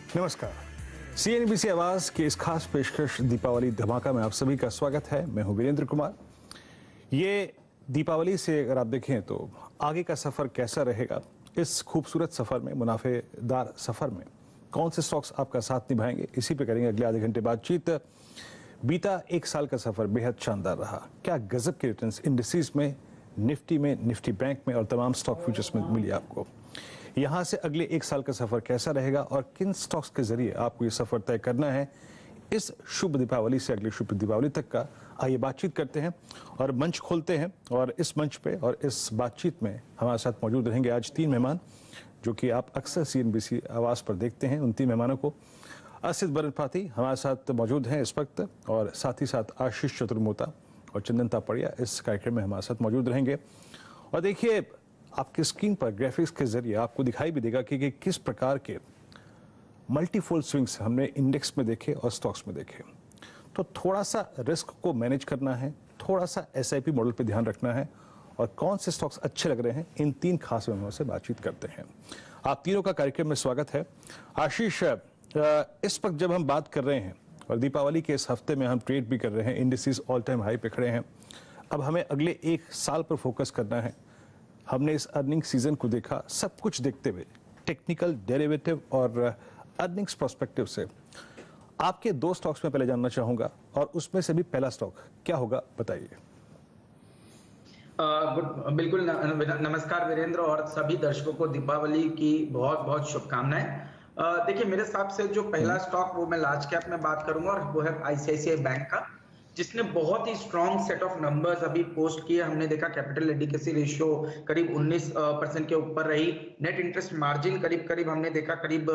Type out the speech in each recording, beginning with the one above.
नमस्कार। CNBC आवाज की इस खास पेशकश दीपावली धमाका में आप सभी का स्वागत है। मैं हूं वीरेंद्र कुमार। ये दीपावली से अगर आप देखें तो आगे का सफर कैसा रहेगा, इस खूबसूरत सफर में, मुनाफेदार सफर में कौन से स्टॉक्स आपका साथ निभाएंगे, इसी पे करेंगे अगले आधे घंटे बातचीत। बीता एक साल का सफर बेहद शानदार रहा। क्या गजब के रिटर्न्स इंडिसेस में, निफ्टी में, निफ्टी बैंक में और तमाम स्टॉक फ्यूचर्स में मिली आपको। यहां से अगले एक साल का सफर कैसा रहेगा और किन स्टॉक्स के जरिए आपको ये सफर तय करना है, इस शुभ दीपावली से अगले शुभ दीपावली तक का आइए बातचीत करते हैं और मंच खोलते हैं। और इस मंच पे और इस बातचीत में हमारे साथ मौजूद रहेंगे आज तीन मेहमान जो कि आप अक्सर CNBC आवाज पर देखते हैं। उन तीन मेहमानों को असित बरनपाती हमारे साथ मौजूद हैं इस वक्त, और साथ ही साथ आशीष चतुर्मोता और चंदन तापड़िया इस कार्यक्रम में हमारे साथ मौजूद रहेंगे। और देखिए, आपकी स्क्रीन पर ग्राफिक्स के जरिए आपको दिखाई भी देगा कि किस प्रकार के मल्टीफोल्ड स्विंग्स हमने इंडेक्स में देखे और स्टॉक्स में देखे। तो थोड़ा सा रिस्क को मैनेज करना है, थोड़ा सा SIP मॉडल पे ध्यान रखना है और कौन से स्टॉक्स अच्छे लग रहे हैं, इन तीन खास मेहमानों से बातचीत करते हैं। आप तीनों का कार्यक्रम में स्वागत है। आशीष, इस वक्त जब हम बात कर रहे हैं और दीपावली के इस हफ्ते में हम ट्रेड भी कर रहे हैं, इंडिसेस ऑल टाइम हाई पे खड़े हैं, अब हमें अगले एक साल पर फोकस करना है। हमने इस अर्निंग सीजन को देखा, सब कुछ देखते हुए टेक्निकल, डेरिवेटिव और अर्निंग्स पर्सपेक्टिव से आपके दो स्टॉक्स में पहले जानना चाहूंगा, और उसमें से भी पहला स्टॉक क्या होगा, बताइए। बिल्कुल नमस्कार वीरेंद्र और सभी दर्शकों को दीपावली की बहुत बहुत शुभकामनाएं। देखिए, मेरे हिसाब से जो पहला स्टॉक वो मैं लार्ज कैप में बात करूंगा और वो है ICICI बैंक का, जिसने बहुत ही स्ट्रॉन्ग सेट ऑफ नंबर्स अभी पोस्ट किए। हमने देखा कैपिटल एडिक्वेसी रेशियो करीब 19% के ऊपर रही। नेट इंटरेस्ट मार्जिन करीब हमने देखा करीब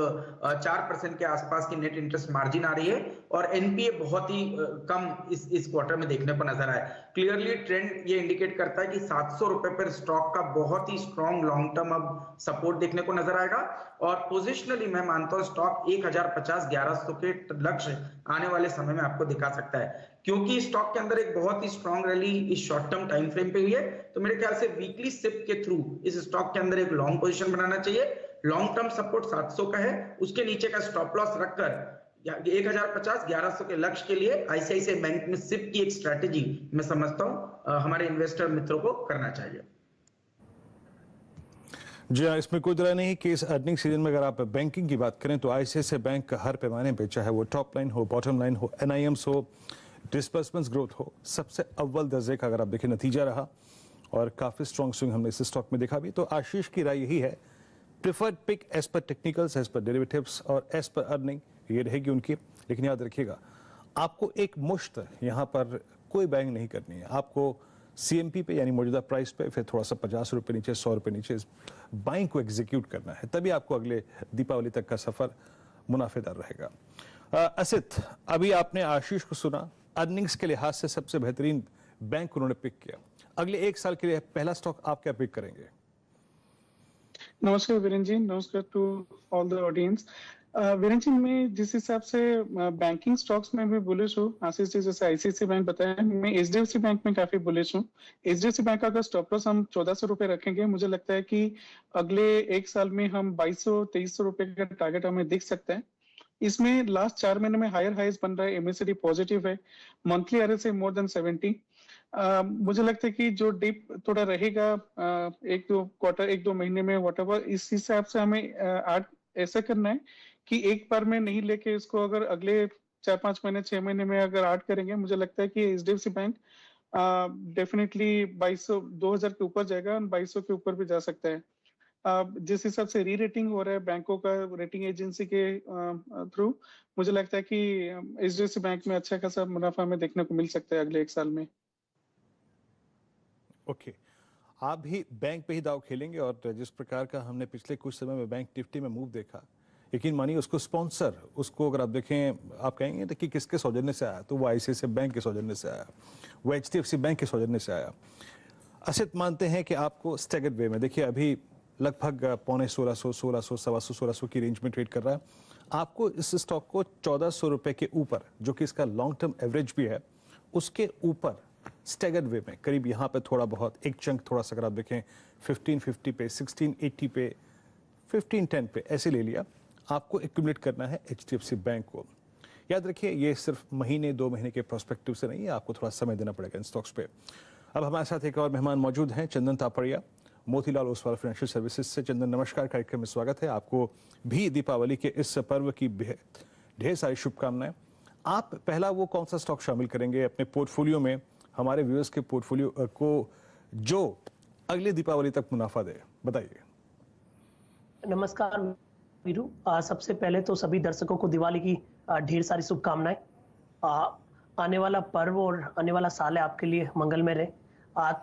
4% के आसपास की नेट इंटरेस्ट मार्जिन आ रही है, और NPA बहुत ही कम इस क्वार्टर में देखने को नजर आया। क्लियरली ट्रेंड ये इंडिकेट करता है कि 700 रुपए पर स्टॉक का बहुत ही स्ट्रॉन्ग लॉन्ग टर्म अब सपोर्ट देखने को नजर आएगा। और पोजिशनली मैं मानता हूं स्टॉक 1050-1100 के लक्ष्य आने वाले समय में आपको दिखा सकता है, क्योंकि स्टॉक के अंदर एक बहुत ही स्ट्रॉन्ग रैली इस शॉर्ट टर्म टाइम फ्रेम पे हुई है। तो मेरे ख्याल से वीकली सिप के थ्रू इस स्टॉक के अंदर एक लॉन्ग पोजीशन बनाना चाहिए। लॉन्ग टर्म सपोर्ट 700 का है, उसके नीचे का स्टॉप लॉस रखकर 1050-1100 के लक्ष्य के लिए ICICI बैंक में सिप की एक स्ट्रेटेजी मैं समझता हूं हमारे इन्वेस्टर मित्रों को करना चाहिए। जी हाँ, इसमें कोई तरह नहीं कि इस अर्निंग सीजन में अगर आप बैंकिंग की बात करें तो ICICI बैंक का हर पैमाने पे, चाहे वो टॉप लाइन हो, बॉटम लाइन हो, NIMs हो, डिस्बर्समेंट्स ग्रोथ हो, सबसे अव्वल दर्जे का अगर आप देखें नतीजा रहा और काफी स्ट्रॉन्ग स्विंग हमने इस स्टॉक में देखा भी। तो आशीष की राय यही है, preferred pick as per technicals, as per derivatives और एज पर अर्निंग ये रहेगी उनकी। लेकिन याद रखिएगा, आपको एक मुश्त यहाँ पर कोई बाइंग नहीं करनी है। आपको CMP पे यानी मौजूदा प्राइस पे फिर थोड़ा सा 50 रुपए नीचे, 100 रुपए नीचे बाइंग को एग्जीक्यूट करना है, तभी आपको अगले दीपावली तक का सफर मुनाफेदार रहेगा। असित, अभी आपने आशीष को सुना, अर्निंग्स के लिहाज से सबसे बेहतरीन बैंक उन्होंने पिक किया। अगले एक साल के लिए पहला स्टॉक आप क्या पिक करेंगे? नमस्कार वीरेंद्र जी, नमस्कार to all the audience. Virendra ji, मैं जिस हिसाब से बैंकिंग स्टॉक्स में भी बुलिश हूँ, आशीष जी जैसे ICICI बैंक बताया, मैं HDFC बैंक में काफी बुलिश हूँ। HDFC बैंक का अगर स्टॉप लॉस हम 1400 रुपए रखेंगे, मुझे लगता है कि अगले एक साल में हम 2200-2300 रुपए का टारगेट हमें दिख सकता है। इसमें लास्ट 4 महीने में हायर हाइज बन रहा है, MACD पॉजिटिव है, मंथली RSI मोर देन 70। मुझे लगता है कि जो डिप थोड़ा रहेगा एक दो महीने में व्हाटएवर, इस हिसाब से हमें ऐसा करना है कि एक बार में नहीं लेके इसको अगर अगले 4-5 महीने 6 महीने में अगर ऐड करेंगे, मुझे लगता है कि HDFC बैंक डेफिनेटली 2000 के ऊपर जाएगा और 2200 के ऊपर भी जा सकता है। जिस हिसाब से री रेटिंग हो रहा है बैंकों का रेटिंग एजेंसी के थ्रू, मुझे लगता है कि HDFC बैंक में अच्छा खासा मुनाफा हमें देखने को मिल सकता है अगले एक साल में। ओके, आप भी बैंक पे ही दाव खेलेंगे, और जिस प्रकार का हमने पिछले कुछ समय में बैंक निफ्टी में मूव देखा, यकीन मानिए उसको स्पॉन्सर, उसको अगर आप देखें, आप कहेंगे कि किसके सौजन्य से आया, तो वो ICICI बैंक के सौजन्य से आया, वो HDFC बैंक के सौजन्य से आया। असित, मानते हैं कि आपको स्टैगर्ड वे में, देखिए अभी लगभग 1500, 1600, 1600 की रेंज में ट्रेड कर रहा है। आपको इस स्टॉक को 1400 रुपए के ऊपर, जो कि इसका लॉन्ग टर्म एवरेज भी है, उसके ऊपर स्टैगर्ड वे में करीब यहाँ पे थोड़ा बहुत एक चंक, थोड़ा सा अगर आप देखें 1550 पे, 1680 पे, 1510 पे ऐसे ले लिया। आपको एक्यूमुलेट करना है HDFC बैंक को। याद रखिए, ये सिर्फ महीने 2 महीने के प्रोस्पेक्टिव से नहीं है, आपको थोड़ा समय देना पड़ेगा इन स्टॉक्स पे। अब हमारे साथ एक और मेहमान मौजूद हैं, चंदन तापड़िया, मोतीलाल ओसवाल फाइनेंशियल सर्विसेज से। चंदन, नमस्कार, कार्यक्रम में स्वागत है। आपको भी दीपावली के इस पर्व की ढेर सारी शुभकामनाएं। आप पहला वो कौन सा स्टॉक शामिल करेंगे अपने पोर्टफोलियो में, हमारे व्यूअर्स के पोर्टफोलियो को, जो अगले दीपावली तक मुनाफा दे? बताइए। नमस्कार वीरू, सबसे पहले तो सभी दर्शकों को दिवाली की ढेर सारी शुभकामनाएं। आने वाला पर्व और आने वाला साल है आपके लिए मंगलमय रहे।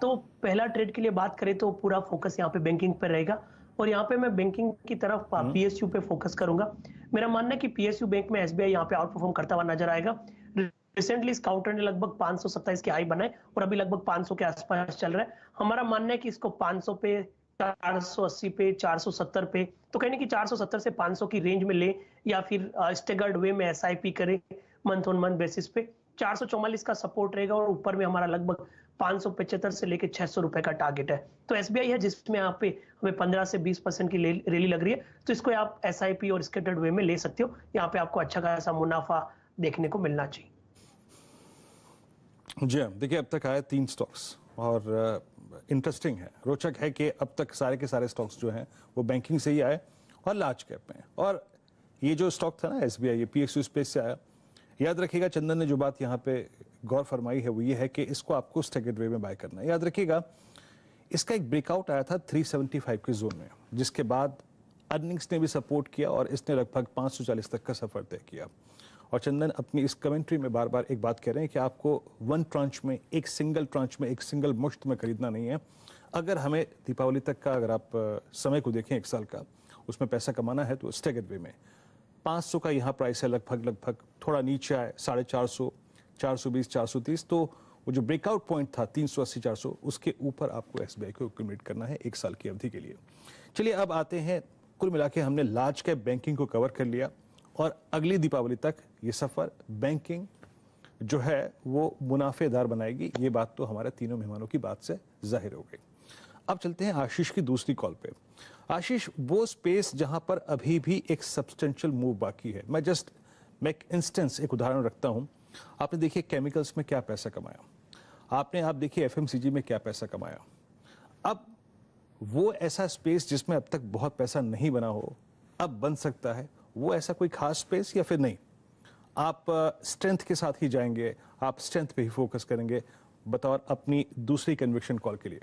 तो पहला ट्रेड के लिए बात करें तो पूरा फोकस यहाँ पे बैंकिंग पे रहेगा और यहाँ पे मैं बैंकिंग की तरफ PSU पे फोकस करूंगा। मेरा मानना है कि PSU बैंक में SBI यहाँ पे आउट परफॉर्म करता हुआ नजर आएगा। रिसेंटली इस काउंटर ने लगभग 527 के हाई बनाए और अभी लगभग 500 के आसपास चल रहा है। हमारा मानना है कि इसको 500 पे, 480 पे, 470 पे, तो कहने की 470 से 500 की रेंज में ले या फिर स्टेगर्ड वे में SIP करे मंथ ऑन मंथ बेसिस पे। 444 का सपोर्ट रहेगा और ऊपर में हमारा लगभग 575 से लेके 600 रुपए का टारगेट है। तो SBI है जिसमें यहाँ पे हमें 15 से 20% की रैली लग रही है, तो इसको आप SIP और स्केटर्ड वे में ले सकते हो। यहाँ पे आपको अच्छा खासा मुनाफा देखने को मिलना चाहिए। जी हाँ, देखिए अब तक आए 3 स्टॉक्स और इंटरेस्टिंग है, रोचक है कि अब तक सारे के सारे स्टॉक्स जो हैं वो बैंकिंग से ही आए और लार्ज कैप में। और ये जो स्टॉक था ना SBI, ये PSU स्पेस से आया। याद रखिएगा, चंदन ने जो बात यहाँ पे गौर फरमाई है वो ये है कि इसको आपको स्टेगर्ड वे में बाय करना है। याद रखिएगा, इसका एक ब्रेकआउट आया था 375 के जोन में, जिसके बाद अर्निंग्स ने भी सपोर्ट किया और इसने लगभग 540 तक का सफर तय किया। और चंदन अपनी इस कमेंट्री में बार बार एक बात कह रहे हैं कि आपको वन ट्रांच में, एक सिंगल ट्रांच में, एक सिंगल मुश्त में खरीदना नहीं है। अगर हमें दीपावली तक का, अगर आप समय को देखें 1 साल का, उसमें पैसा कमाना है तो स्टेगर्ड वे में 500 का यहाँ प्राइस है, लगभग थोड़ा नीचे आए 450, 420, 430, तो वो जो ब्रेकआउट पॉइंट था 380, 400, उसके ऊपर आपको SBI को एक्यूमुलेट करना है 1 साल की अवधि के लिए। चलिए अब आते हैं, कुल मिला के हमने लार्ज कैप बैंकिंग को कवर कर लिया और अगली दीपावली तक ये सफर बैंकिंग जो है वो मुनाफेदार बनाएगी। ये बात तो हमारे तीनों मेहमानों की बात से जाहिर हो गई। अब चलते हैं आशीष की दूसरी कॉल पे। आशीष, वो स्पेस जहां पर अभी भी एक सब्सटेंशियल मूव बाकी है। मैं एक इंस्टेंस, एक उदाहरण रखता हूं। आपने देखिए केमिकल्स में क्या पैसा कमाया, आप देखिए FMCG में क्या पैसा कमाया। अब वो ऐसा स्पेस जिसमें अब तक बहुत पैसा नहीं बना हो, अब बन सकता है। वो ऐसा कोई खास स्पेस या फिर नहीं, आप स्ट्रेंथ के साथ ही जाएंगे, आप स्ट्रेंथ पे ही फोकस करेंगे बतौर अपनी दूसरी कन्विक्शन कॉल के लिए?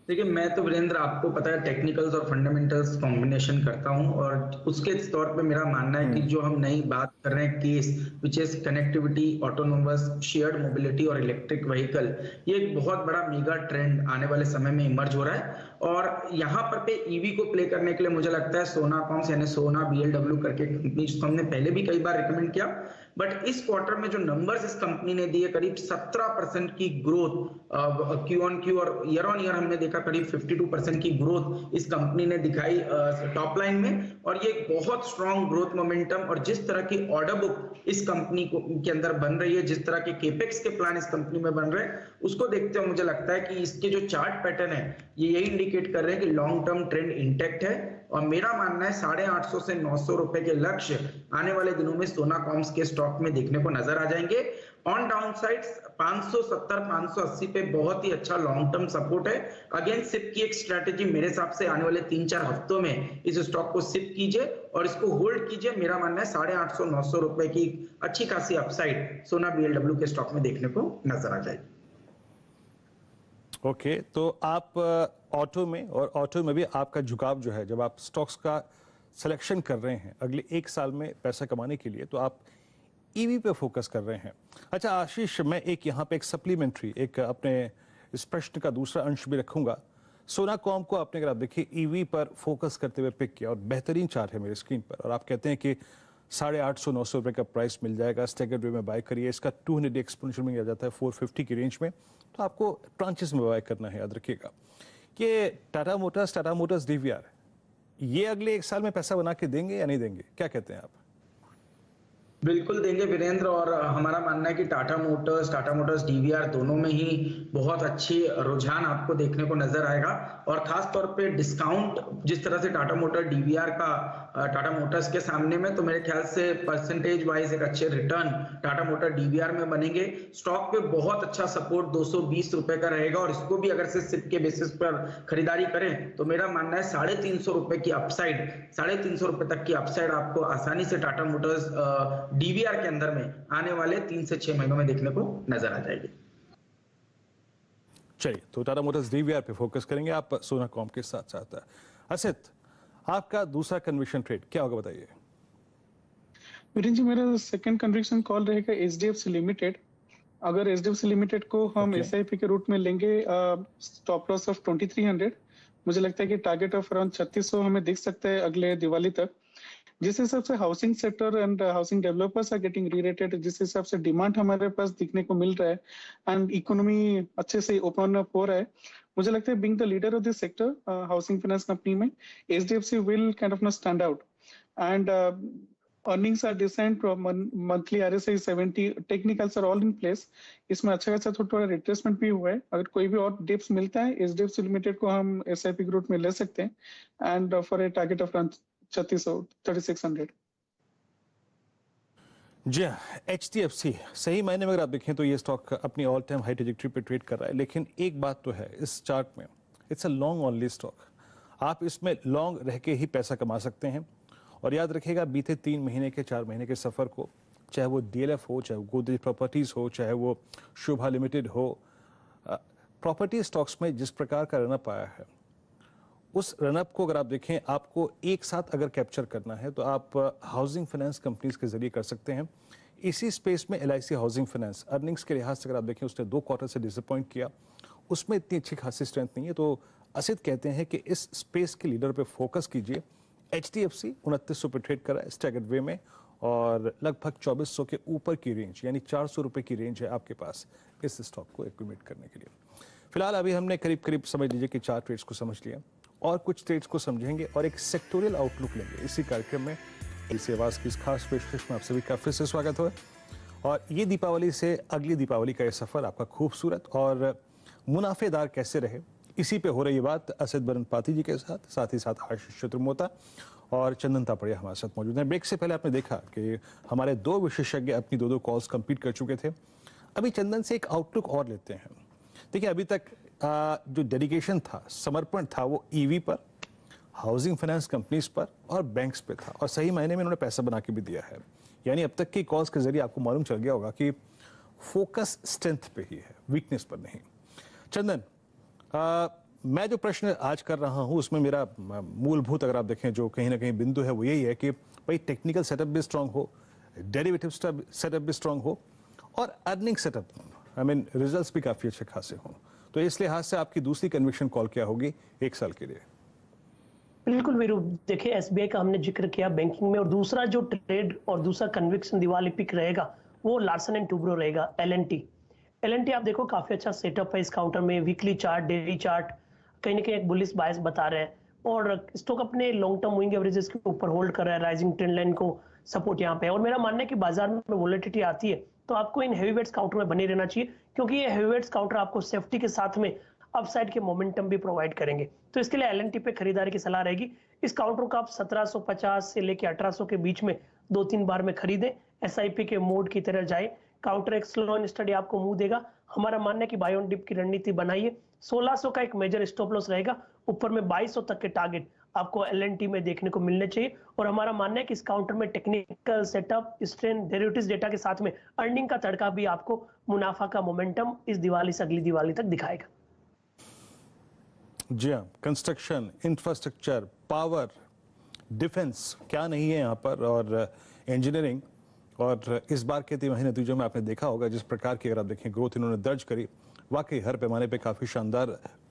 देखिए, मैं तो वीरेंद्र, आपको पता है, टेक्निकल्स और फंडामेंटल्स कॉम्बिनेशन करता हूं और उसके तौर पे मेरा मानना है कि जो हम नई बात कर रहे हैं case, which is connectivity, autonomous, shared mobility और इलेक्ट्रिक व्हीकल, ये एक बहुत बड़ा मेगा ट्रेंड आने वाले समय में इमर्ज हो रहा है। और यहाँ पर पे ईवी को प्ले करने के लिए मुझे लगता है सोना कॉम्स यानी सोना BLW करके कंपनी, जिसको हमने पहले भी कई बार रिकमेंड किया, बट इस क्वार्टर में जो नंबर्स इस कंपनी ने दिए, करीब 17% की ग्रोथ Q-on-Q और ईयर ऑन ईयर हमने देखा करीब 52% की ग्रोथ इस कंपनी ने दिखाई टॉप लाइन में। और ये बहुत स्ट्रॉन्ग ग्रोथ मोमेंटम और जिस तरह की ऑर्डर बुक इस कंपनी के अंदर बन रही है, जिस तरह के केपेक्स के प्लान इस कंपनी में बन रहे हैं, उसको देखते हुए मुझे लगता है कि इसके जो चार्ट पैटर्न है ये यही इंडिकेट कर रहे हैं कि लॉन्ग टर्म ट्रेंड इंटैक्ट है। और मेरा मानना है 850 से 900 रुपए के लक्ष्य आने वाले दिनों में सोना कॉम्स के स्टॉक में देखने को नजर आ जाएंगे। ऑन डाउन साइड 570, 580 पे बहुत ही अच्छा लॉन्ग टर्म सपोर्ट है। अगेन सिप की एक स्ट्रेटेजी मेरे हिसाब से आने वाले 3-4 हफ्तों में इस स्टॉक को सिप कीजिए और इसको होल्ड कीजिए। मेरा मानना है 850, 900 रुपए की अच्छी खासी अपसाइड सोना BLW के स्टॉक में देखने को नजर आ जाएगी। ओके, तो आप ऑटो में, और ऑटो में भी आपका झुकाव जो है, जब आप स्टॉक्स का सिलेक्शन कर रहे हैं अगले 1 साल में पैसा कमाने के लिए, तो आप ईवी पे फोकस कर रहे हैं। अच्छा आशीष, मैं एक यहाँ पे एक सप्लीमेंट्री, एक अपने इस प्रश्न का दूसरा अंश भी रखूंगा। सोनाकॉम को आपने, अगर आप देखिए, ईवी पर फोकस करते हुए पिक किया और बेहतरीन चार्ट है मेरी स्क्रीन पर, और आप कहते हैं कि 850-900 रुपए का प्राइस मिल जाएगा, स्टेगर्ड वे में बाय करिए। इसका 200 एक्सपोनेंशियल में आ जाता है 450 की रेंज में, तो आपको ट्रांचेस में बाय करना है। याद रखिएगा कि टाटा मोटर्स DVR ये अगले 1 साल में पैसा बना के देंगे या नहीं देंगे, क्या कहते हैं आप? बिल्कुल देंगे वीरेंद्र, और हमारा मानना है कि टाटा मोटर्स DVR दोनों में ही बहुत अच्छी रुझान आपको देखने को नजर आएगा। और खास तौर पे डिस्काउंट जिस तरह से टाटा मोटर DVR का टाटा मोटर्स के सामने में, तो मेरे ख्याल से परसेंटेज वाइज एक अच्छे रिटर्न टाटा मोटर डीबीआर में बनेंगे। स्टॉक पे बहुत अच्छा सपोर्ट 220 रुपए का रहेगा, और इसको भी अगर से सिप के बेसिस पर खरीदारी करें तो मेरा मानना है 350 रुपए की अपसाइड, 350 रुपए तक की अपसाइड आपको आसानी से टाटा मोटर्स डीबीआर के अंदर में आने वाले 3 से 6 महीनों में देखने को नजर आ जाएगी। चलिए, तो टाटा मोटर्स डीवीआर पे फोकस करेंगे आप सोना कॉम के साथ साथ। असित, आपका दूसरा कन्विक्शन ट्रेड क्या होगा बताइए। वीरेन जी, मेरा सेकंड कन्विक्शन कॉल रहेगा एचडीएफसी लिमिटेड। अगर एचडीएफसी लिमिटेड को हम एसआईपी के रूट में लेंगे, स्टॉप लॉस ऑफ 2300, मुझे लगता है कि टारगेट ऑफ अराउंड 3600 हमें दिख सकता है अगले दिवाली तक। जिस हिसाब से housing sector and housing developers are getting re-rated, जिस हिसाब से डिमांड हमारे पास दिखने को मिल रहा है एंड इकोनॉमी अच्छे से ओपन अप हो रहा है, मुझे लगता है being the leader of this sector, housing finance company में HDFC will kind of stand out and earnings are decent, monthly RSI 70, technicals are all in place। इसमें अच्छा खासा थोड़ा रिट्रेसमेंट भी हुआ है। अगर कोई भी और डिप्स मिलता है एचडीएफसी लिमिटेड को हम एसआईपी ग्रुप में ले सकते हैं and for a target of 3600। जी हाँ, एचडीएफसी सही मायने में अगर आप देखें तो ये स्टॉक अपनी ऑल टाइम हाई ट्रेजेक्टरी पे ट्रेड कर रहा है, लेकिन एक बात तो है इस चार्ट में, it's a long only stock. आप इसमें लॉन्ग रह के ही पैसा कमा सकते हैं। और याद रखिएगा, बीते 3 महीने के 4 महीने के सफर को, चाहे वो डीएलएफ हो, चाहे वो गोदरेज प्रॉपर्टीज हो, चाहे वो शुभा लिमिटेड हो, प्रॉपर्टी स्टॉक्स में जिस प्रकार का रनअप आया है, उस रनअप को अगर आप देखें, आपको एक साथ अगर कैप्चर करना है तो आप हाउसिंग फाइनेंस कंपनीज के जरिए कर सकते हैं। इसी स्पेस में एलआईसी हाउसिंग फाइनेंस अर्निंग्स के लिहाज से अगर आप देखें, उसने 2 क्वार्टर से डिसअपॉइंट किया, उसमें इतनी अच्छी खासी स्ट्रेंथ नहीं है। तो असित कहते हैं कि इस स्पेस के लीडर पे फोकस कीजिए। एचडीएफसी 2900 पे ट्रेड कर रहा है स्टैगर्ड वे में, और लगभग 2400 के ऊपर की रेंज, यानी 400 रुपए की रेंज है आपके पास इस स्टॉक को एक्यूमुलेट करने के लिए। फिलहाल अभी हमने करीब करीब समझ लीजिए कि 4 ट्रेड्स को समझ लिया, और कुछ ट्रेड्स को समझेंगे और एक सेक्टोरियल आउटलुक लेंगे इसी कार्यक्रम में। इस आवाज की इस खास पेशकश में आप सभी का फिर से स्वागत हो। और ये दीपावली से अगली दीपावली का ये सफर आपका खूबसूरत और मुनाफेदार कैसे रहे, इसी पे हो रही बात असित बरनपाती जी के साथ ही साथ आशीष चतुर्मोता और चंदन तापड़िया हमारे साथ मौजूद हैं। ब्रेक से पहले आपने देखा कि हमारे 2 विशेषज्ञ अपनी 2 कॉल्स कंप्लीट कर चुके थे। अभी चंदन से एक आउटलुक और लेते हैं। देखिए, अभी तक जो डेडिकेशन था, समर्पण था, वो ईवी पर, हाउसिंग फाइनेंस कंपनीज पर और बैंक्स पे था, और सही मायने में इन्होंने पैसा बना के भी दिया है। यानी अब तक की कॉल्स के जरिए आपको मालूम चल गया होगा कि फोकस स्ट्रेंथ पे ही है, वीकनेस पर नहीं। चंदन, मैं जो प्रश्न आज कर रहा हूं उसमें मेरा मूलभूत अगर आप देखें जो कहीं ना कहीं बिंदु है वो यही है कि भाई टेक्निकल सेटअप भी स्ट्रांग हो, डेरिवेटिव सेटअप भी स्ट्रांग हो, और earning setup, I mean results भी काफी अच्छे खासे हों। तो इस लिहाज से आपकी दूसरी कन्विक्शन कॉल क्या होगी 1 साल के लिए? बिल्कुल वीरू, देखिए एसबीआई का हमने जिक्र किया बैंकिंग में, और दूसरा जो ट्रेड और दूसरा कन्विक्शन दिवाली पिक रहेगा वो लार्सन एंड टूब्रो रहेगा, एलएनटी। आप देखो काफी अच्छा सेटअप है इस काउंटर में, वीकली चार्ट, डेली चार्ट कहीं ना कहीं एक बुलिश बायस बता रहे हैं, और स्टॉक अपने लॉन्ग टर्म मूविंग एवरेजेस के ऊपर होल्ड कर रहा है, राइजिंग ट्रेंड लाइन को सपोर्ट यहाँ पे है। और मेरा मानना है कि बाजार में वोलेटिलिटी आती है तो आपको इन हेवीवेट्स काउंटर में बने रहना चाहिए, क्योंकि ये हेवीवेट्स काउंटर आपको सेफ्टी के साथ में अपसाइड के मोमेंटम भी प्रोवाइड करेंगे। तो इसके लिए एलएनटी पे खरीदारी की सलाह रहेगी। इस काउंटर को आप 1750 से लेकर 1800 के बीच में 2-3 बार में खरीदें, एसआईपी के मोड की तरह जाए। काउंटर एक स्लो एंड स्टडी आपको मुंह देगा। हमारा मानना है कि बाय ऑन डिप की रणनीति बनाइए। 1600 का एक मेजर स्टॉप लॉस रहेगा, ऊपर में 2200 तक के टारगेट आपको एलएनटी में देखने को मिलने चाहिए। और हमारा मानना है कि इस काउंटर में technical setup, strength, derivatives data के साथ में अर्निंग का तड़का भी आपको मुनाफा का मोमेंटम इस दिवाली से अगली दिवाली तक दिखाएगा। जी हाँ, कंस्ट्रक्शन, इंफ्रास्ट्रक्चर, पावर, डिफेंस क्या नहीं है यहाँ पर, और इंजीनियरिंग। और इस बार के तिमाही नतीजों में आपने देखा होगा जिस प्रकार की अगर आप देखें ग्रोथ इन्होंने दर्ज करी, वाकई हर पैमाने पे काफ़ी शानदार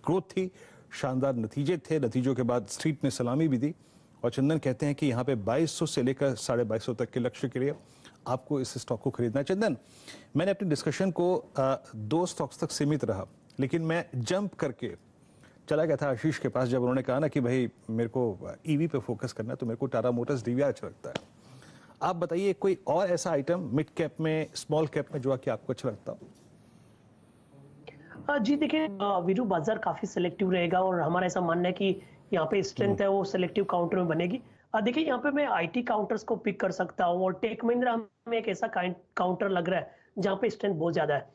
ग्रोथ थी, शानदार नतीजे थे। नतीजों के बाद स्ट्रीट ने सलामी भी दी, और चंदन कहते हैं कि यहाँ पे 2200 से लेकर 2250 तक के लक्ष्य के लिए आपको इस स्टॉक को खरीदना है। चंदन, मैंने अपनी डिस्कशन को 2 स्टॉक्स तक सीमित रहा, लेकिन मैं जंप करके चला गया था आशीष के पास जब उन्होंने कहा ना कि भाई मेरे को ईवी पे फोकस करना है, तो मेरे को टाटा मोटर्स डीवीआर अच्छा लगता है। आप बताइए कोई और ऐसा आइटम मिड कैप में, स्मॉल कैप में जो कि आपको अच्छा लगता हो? जी देखिए वीरू, बाजार काफी सिलेक्टिव रहेगा, और हमारा ऐसा मानना है कि यहाँ पे स्ट्रेंथ है वो सिलेक्टिव काउंटर में बनेगी। देखिए यहाँ पे मैं आईटी काउंटर्स को पिक कर सकता हूँ, और टेक महिंद्रा में एक ऐसा काउंटर लग रहा है जहाँ पे स्ट्रेंथ बहुत ज्यादा है।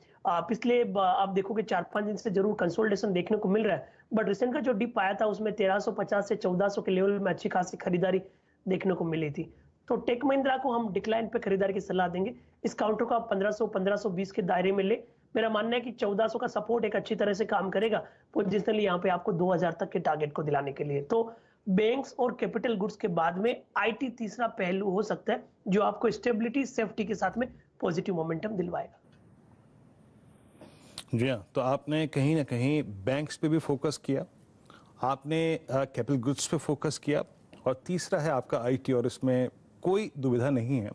पिछले आप देखोगे 4-5 दिन से जरूर कंसोलिडेशन देखने को मिल रहा है, बट रिसेंट का जो डिप आया था उसमें 1350 से 1400 के लेवल में अच्छी खासी खरीदारी देखने को मिली थी। तो टेक महिंद्रा को हम डिक्लाइन पे खरीदारी की सलाह देंगे। इस काउंटर को आप 1500-1520 के दायरे में ले। मेरा मानना है कि 1400 का सपोर्ट एक अच्छी तरह से काम करेगा पोजिशनली यहाँ पे आपको 2000 तक के टारगेट को दिलाने के लिए। तो बैंक्स और कैपिटल गुड्स के बाद में आईटी तीसरा पहलू हो सकता है जो आपको स्टेबिलिटी सेफ्टी के साथ में पॉजिटिव मोमेंटम दिलवाएगा। जी हाँ, तो आपने कहीं ना कहीं बैंक्स पे भी फोकस किया, आपने कैपिटल गुड्स पे फोकस किया, और तीसरा है आपका आईटी, और इसमें कोई दुविधा नहीं है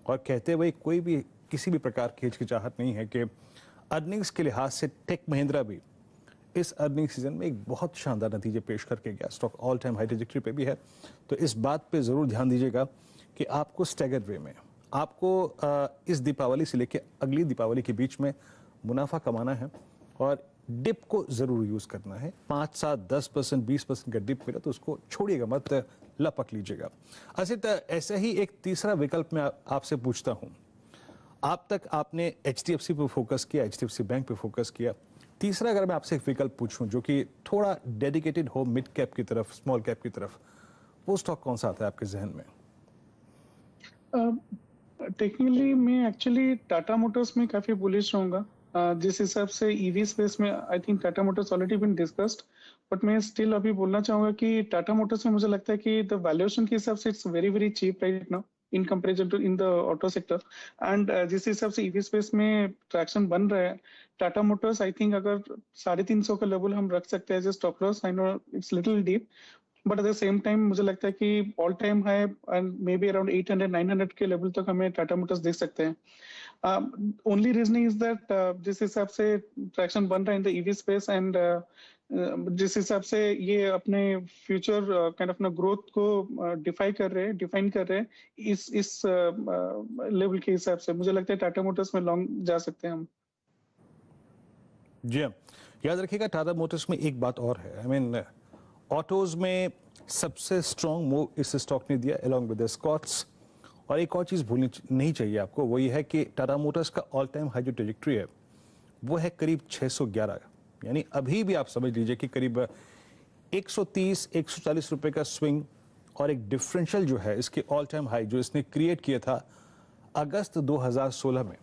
और कहते हुए कोई भी किसी भी प्रकार की हिचकिचाहट नहीं है कि अर्निंग्स के लिहाज से टेक महिंद्रा भी इस अर्निंग सीजन में एक बहुत शानदार नतीजे पेश करके गया। Stock all time high trajectory पे भी है। तो इस बात पे ज़रूर ध्यान दीजिएगा कि आपको स्टैगर वे में आपको इस दीपावली से लेकर अगली दीपावली के बीच में मुनाफा कमाना है, और डिप को ज़रूर यूज़ करना है। 5, 7, 10%, 20% का डिप मिला तो उसको छोड़िएगा मत, लपक लीजिएगा। अच्छा, ऐसा ही एक तीसरा विकल्प मैं आपसे पूछता हूँ। आप तक आपने HDFC पे फोकस किया, HDFC बैंक पे फोकस किया। तीसरा अगर मैं आपसे एक विकल्प पूछूं जो कि थोड़ा डेडिकेटेड हो मिड कैप की तरफ, स्मॉल कैप की तरफ, वो स्टॉक कौन सा आता है आपके जहन में? टेक्निकली मैं एक्चुअली टाटा मोटर्स में काफी बुलिश रहूंगा। जिस हिसाब से ईवी स्पेस में I think Tata motors already been discussed, but मैं स्टिल अभी बोलना चाहूंगा कि टाटा मोटर्स में मुझे लगता है कि द वैल्यूएशन के हिसाब से it's very very cheap right now in comparison to in the auto sector. And जिस हिसाब से ईवी स्पेस में ट्रैक्शन बन रहा है, टाटा मोटर्स आई थिंक अगर 350 का लेवल हम रख सकते हैं as stop loss. I know its little deep, but at the same time मुझे लगता है कि all time high and maybe around 800-900 के लेवल तक हमें टाटा मोटर्स देख सकते हैं। ओनली रीजन इज दैट जिस हिसाब से ट्रैक्शन बन रहा है in the EV space, and जिस हिसाब से ये अपने फ्यूचर काइंड ऑफ ना ग्रोथ को डिफाइन कर रहे हैं इस लेवल के हिसाब से, मुझे लगता है टाटा मोटर्स में लॉन्ग जा सकते हैं हम। जी हाँ, याद रखिएगा टाटा मोटर्स में एक बात और है। आई मीन ऑटोज में सबसे स्ट्रॉन्ग मूव इस स्टॉक ने दिया अलॉन्ग विद द स्कॉट्स। और एक और चीज़ भूलनी नहीं चाहिए आपको, वो ये है कि टाटा मोटर्स का ऑल टाइम हाई जो ट्रेजेक्ट्री है वो है करीब 611, यानी अभी भी आप समझ लीजिए कि करीब 130-140 रुपए का स्विंग और एक डिफरेंशियल जो है इसके ऑल टाइम हाई जो इसने क्रिएट किया था अगस्त 2016 में,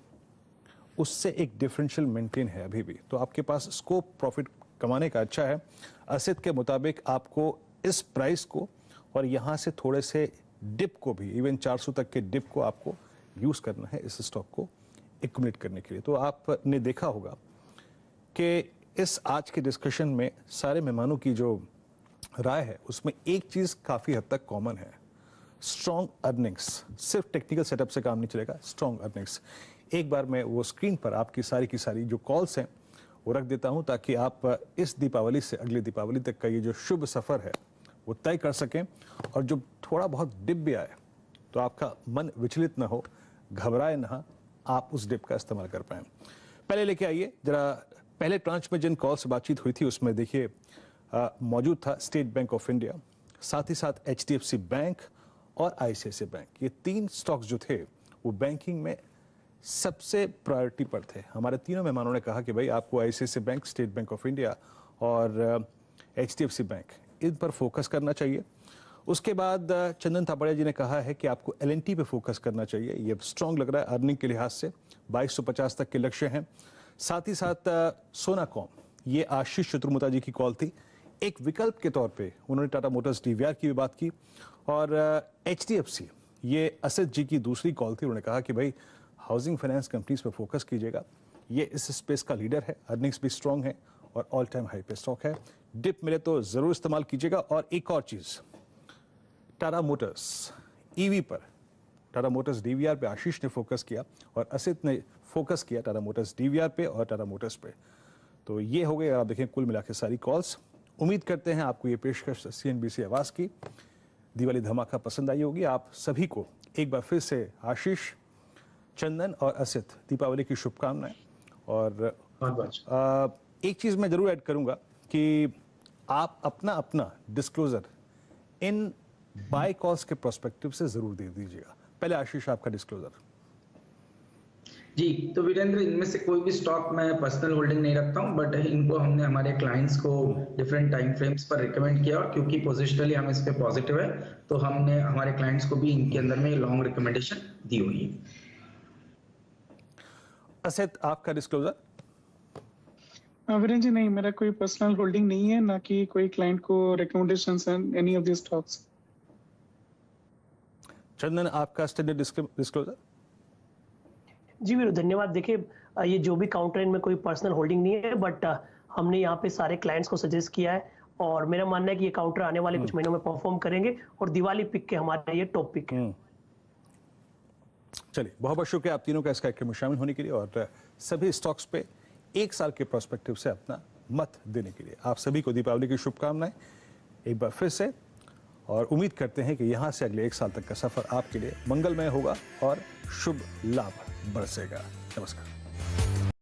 उससे एक डिफरेंशियल मेंटेन है अभी भी। तो आपके पास स्कोप प्रॉफिट कमाने का अच्छा है। असित के मुताबिक आपको इस प्राइस को और यहाँ से थोड़े से डिप को भी, इवन 400 तक के डिप को आपको यूज करना है इस स्टॉक को एक्युमुलेट करने के लिए। तो आपने देखा होगा कि इस आज के डिस्कशन में सारे मेहमानों की जो राय है उसमें एक चीज काफी हद तक कॉमन है, स्ट्रॉन्ग अर्निंग्स। सिर्फ टेक्निकल सेटअप से काम नहीं चलेगा, स्ट्रॉन्ग अर्निंग्स। एक बार मैं वो स्क्रीन पर आपकी सारी की सारी जो कॉल्स हैं वो रख देता हूं ताकि आप इस दीपावली से अगली दीपावली तक का ये जो शुभ सफर है वो तय कर सकें, और जब थोड़ा बहुत डिप भी आए तो आपका मन विचलित ना हो, घबराए ना, आप उस डिप का इस्तेमाल कर पाएं। पहले लेके आइए जरा, पहले ट्रांच में जिन कॉल से बातचीत हुई थी उसमें देखिए मौजूद था स्टेट बैंक ऑफ इंडिया, साथ ही साथ HDFC बैंक और ICICI बैंक। ये तीन स्टॉक्स जो थे वो बैंकिंग में सबसे प्रायोरिटी पर थे। हमारे तीनों मेहमानों ने कहा कि भाई आपको ICICI bank, state bank of India और HDFC बैंक, इन पर फोकस करना चाहिए। उसके बाद चंदन थापड़िया जी ने कहा है कि आपको LNT पे फोकस करना चाहिए, ये स्ट्रॉन्ग लग रहा है अर्निंग के लिहाज से, 2250 तक के लक्ष्य हैं। साथ ही साथ सोनाकॉम, ये आशीष चतुर्मुता जी की कॉल थी। एक विकल्प के तौर पे उन्होंने टाटा मोटर्स DVR की भी बात की, और HDFC, ये असित जी की दूसरी कॉल थी। उन्होंने कहा कि भाई हाउसिंग फाइनेंस कंपनीज पे फोकस कीजिएगा, ये इस स्पेस का लीडर है, अर्निंग्स भी स्ट्रॉन्ग है और ऑल टाइम हाई पे स्टॉक है। डिप मिले तो जरूर इस्तेमाल कीजिएगा। और एक और चीज, टाटा मोटर्स EV पर, टाटा मोटर्स DVR पे आशीष ने फोकस किया और असित ने फोकस किया टाटा मोटर्स DVR पे और टाटा मोटर्स पे। तो ये हो गए, आप देखें कुल मिला के सारी कॉल्स। उम्मीद करते हैं आपको ये पेशकश CNBC आवाज की दिवाली धमाका पसंद आई होगी। आप सभी को एक बार फिर से आशीष, चंदन और असित, दीपावली की शुभकामनाएं। और एक चीज मैं जरूर ऐड करूंगा कि आप अपना डिस्क्लोजर इन बाय कॉल्स के प्रोस्पेक्टिव से जरूर दे दीजिएगा। पहले आशीष आपका डिस्क्लोजर। जी, तो वीरेंद्र, इनमें से कोई भी स्टॉक मैं पर्सनल होल्डिंग नहीं रखता हूं, बट इनको हमने हमारे क्लाइंट्स को डिफरेंट टाइम फ्रेम्स पर रिकमेंड किया, और क्योंकि पोजिशनली हम इस पे पॉजिटिव है तो हमने हमारे क्लाइंट्स को भी इनके अंदर में लॉन्ग रिकमेंडेशन दी हुई है। असित, आपका डिस्क्लोजर। वीरेंद्र जी, नहीं, मेरा कोई पर्सनल होल्डिंग नहीं है, ना कि कोई क्लाइंट को रिकमेंडेशंस हैं एनी ऑफ दिस स्टॉक्स। चंदन, आपका स्टैंडर्ड डिस्क्लोजर। जी वीरू, धन्यवाद। देखिए, ये जो भी काउंटर इनमें कोई पर्सनल होल्डिंग नहीं है, बट हमने यहाँ पे सारे क्लाइंट्स को सजेस्ट किया है, और मेरा मानना है कि ये काउंटर आने वाले कुछ महीनों में परफॉर्म करेंगे, और दिवाली पिक के हमारे ये टॉप पिक है। चलिए, बहुत बहुत शुक्रिया आप तीनों का इस कार्यक्रम में शामिल होने के लिए, और सभी स्टॉक्स पे एक साल के प्रोस्पेक्टिव से अपना मत देने के लिए। आप सभी को दीपावली की शुभकामनाएं एक बार फिर से, और उम्मीद करते हैं कि यहां से अगले एक साल तक का सफर आपके लिए मंगलमय होगा और शुभ लाभ बरसेगा। नमस्कार।